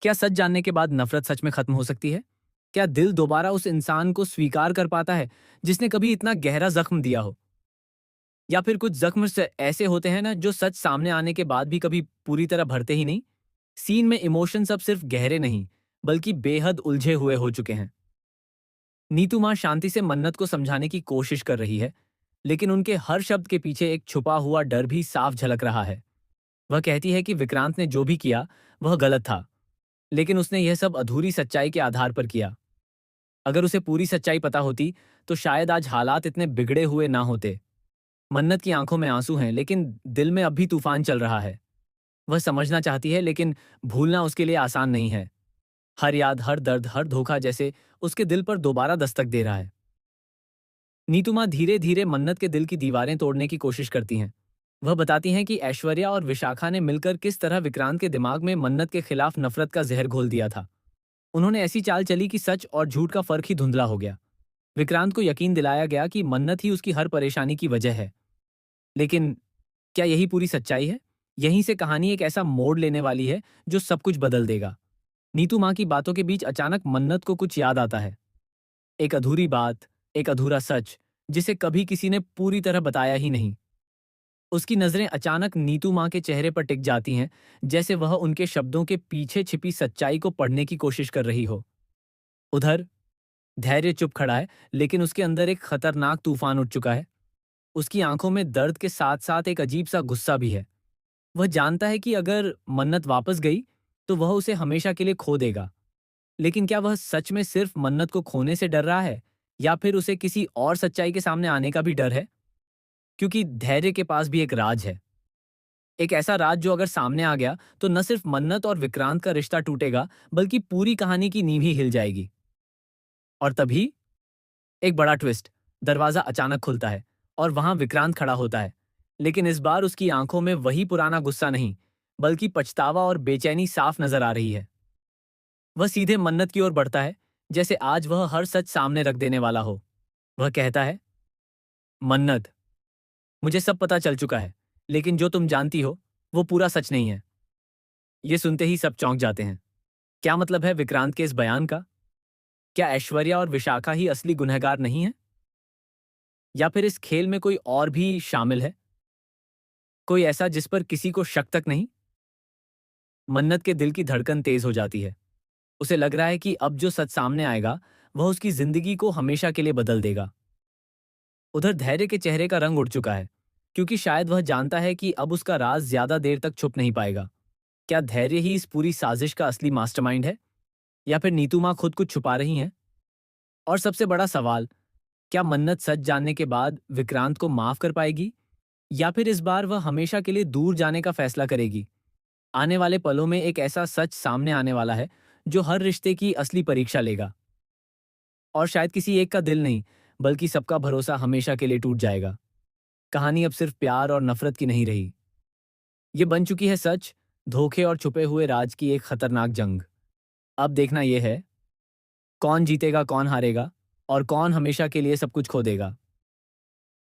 क्या सच जानने के बाद नफरत सच में खत्म हो सकती है? क्या दिल दोबारा उस इंसान को स्वीकार कर पाता है जिसने कभी इतना गहरा जख्म दिया हो? या फिर कुछ जख्म से ऐसे होते हैं ना जो सच सामने आने के बाद भी कभी पूरी तरह भरते ही नहीं? सीन में इमोशंस अब सिर्फ गहरे नहीं, बल्कि बेहद उलझे हुए हो चुके हैं। नीतू मां शांति से मन्नत को समझाने की कोशिश कर रही है, लेकिन उनके हर शब्द के पीछे एक छुपा हुआ डर भी साफ झलक रहा है। वह कहती है कि विक्रांत ने जो भी किया, वह गलत था, लेकिन उसने यह सब अधूरी सच्चाई के आधार पर किया। अगर उसे पूरी सच्चाई पता होती, तो शायद आज हालात इतने बिगड़े हुए ना होते। मन्नत की आंखों में आंसू हैं, लेकिन दिल में अब भी तूफान चल रहा है। वह समझना चाहती है, लेकिन भूलना उसके लिए आसान नहीं है। हर याद, हर दर्द, हर धोखा जैसे उसके दिल पर दोबारा दस्तक दे रहा है। नीतू माँ धीरे धीरे मन्नत के दिल की दीवारें तोड़ने की कोशिश करती हैं। वह बताती हैं कि ऐश्वर्या और विशाखा ने मिलकर किस तरह विक्रांत के दिमाग में मन्नत के खिलाफ नफरत का जहर घोल दिया था। उन्होंने ऐसी चाल चली कि सच और झूठ का फर्क ही धुंधला हो गया। विक्रांत को यकीन दिलाया गया कि मन्नत ही उसकी हर परेशानी की वजह है। लेकिन क्या यही पूरी सच्चाई है? यहीं से कहानी एक ऐसा मोड़ लेने वाली है जो सब कुछ बदल देगा। नीतू माँ की बातों के बीच अचानक मन्नत को कुछ याद आता है। एक अधूरी बात, एक अधूरा सच, जिसे कभी किसी ने पूरी तरह बताया ही नहीं। उसकी नजरें अचानक नीतू माँ के चेहरे पर टिक जाती हैं, जैसे वह उनके शब्दों के पीछे छिपी सच्चाई को पढ़ने की कोशिश कर रही हो। उधर धैर्य चुप खड़ा है, लेकिन उसके अंदर एक खतरनाक तूफान उठ चुका है। उसकी आंखों में दर्द के साथ साथ एक अजीब सा गुस्सा भी है। वह जानता है कि अगर मन्नत वापस गई, तो वह उसे हमेशा के लिए खो देगा। लेकिन क्या वह सच में सिर्फ मन्नत को खोने से डर रहा है, या फिर उसे किसी और सच्चाई के सामने आने का भी डर है? क्योंकि धैर्य के पास भी एक राज है। एक ऐसा राज जो अगर सामने आ गया, तो न सिर्फ मन्नत और विक्रांत का रिश्ता टूटेगा, बल्कि पूरी कहानी की नींव ही हिल जाएगी। और तभी एक बड़ा ट्विस्ट। दरवाजा अचानक खुलता है और वहां विक्रांत खड़ा होता है। लेकिन इस बार उसकी आंखों में वही पुराना गुस्सा नहीं, बल्कि पछतावा और बेचैनी साफ नजर आ रही है। वह सीधे मन्नत की ओर बढ़ता है, जैसे आज वह हर सच सामने रख देने वाला हो। वह कहता है, मन्नत, मुझे सब पता चल चुका है, लेकिन जो तुम जानती हो, वो पूरा सच नहीं है। ये सुनते ही सब चौंक जाते हैं। क्या मतलब है विक्रांत के इस बयान का? क्या ऐश्वर्या और विशाखा ही असली गुनहगार नहीं है? या फिर इस खेल में कोई और भी शामिल है? कोई ऐसा जिस पर किसी को शक तक नहीं? मन्नत के दिल की धड़कन तेज हो जाती है। उसे लग रहा है कि अब जो सच सामने आएगा, वह उसकी जिंदगी को हमेशा के लिए बदल देगा। उधर धैर्य के चेहरे का रंग उड़ चुका है, क्योंकि शायद वह जानता है कि अब उसका राज ज्यादा देर तक छुप नहीं पाएगा। क्या धैर्य ही इस पूरी साजिश का असली मास्टरमाइंड है, या फिर नीतू माँ खुद कुछ छुपा रही हैं? और सबसे बड़ा सवाल, क्या मन्नत सच जानने के बाद विक्रांत को माफ कर पाएगी, या फिर इस बार वह हमेशा के लिए दूर जाने का फैसला करेगी? आने वाले पलों में एक ऐसा सच सामने आने वाला है जो हर रिश्ते की असली परीक्षा लेगा। और शायद किसी एक का दिल नहीं, बल्कि सबका भरोसा हमेशा के लिए टूट जाएगा। कहानी अब सिर्फ प्यार और नफरत की नहीं रही। ये बन चुकी है सच, धोखे और छुपे हुए राज की एक खतरनाक जंग। अब देखना यह है, कौन जीतेगा, कौन हारेगा, और कौन हमेशा के लिए सब कुछ खो देगा।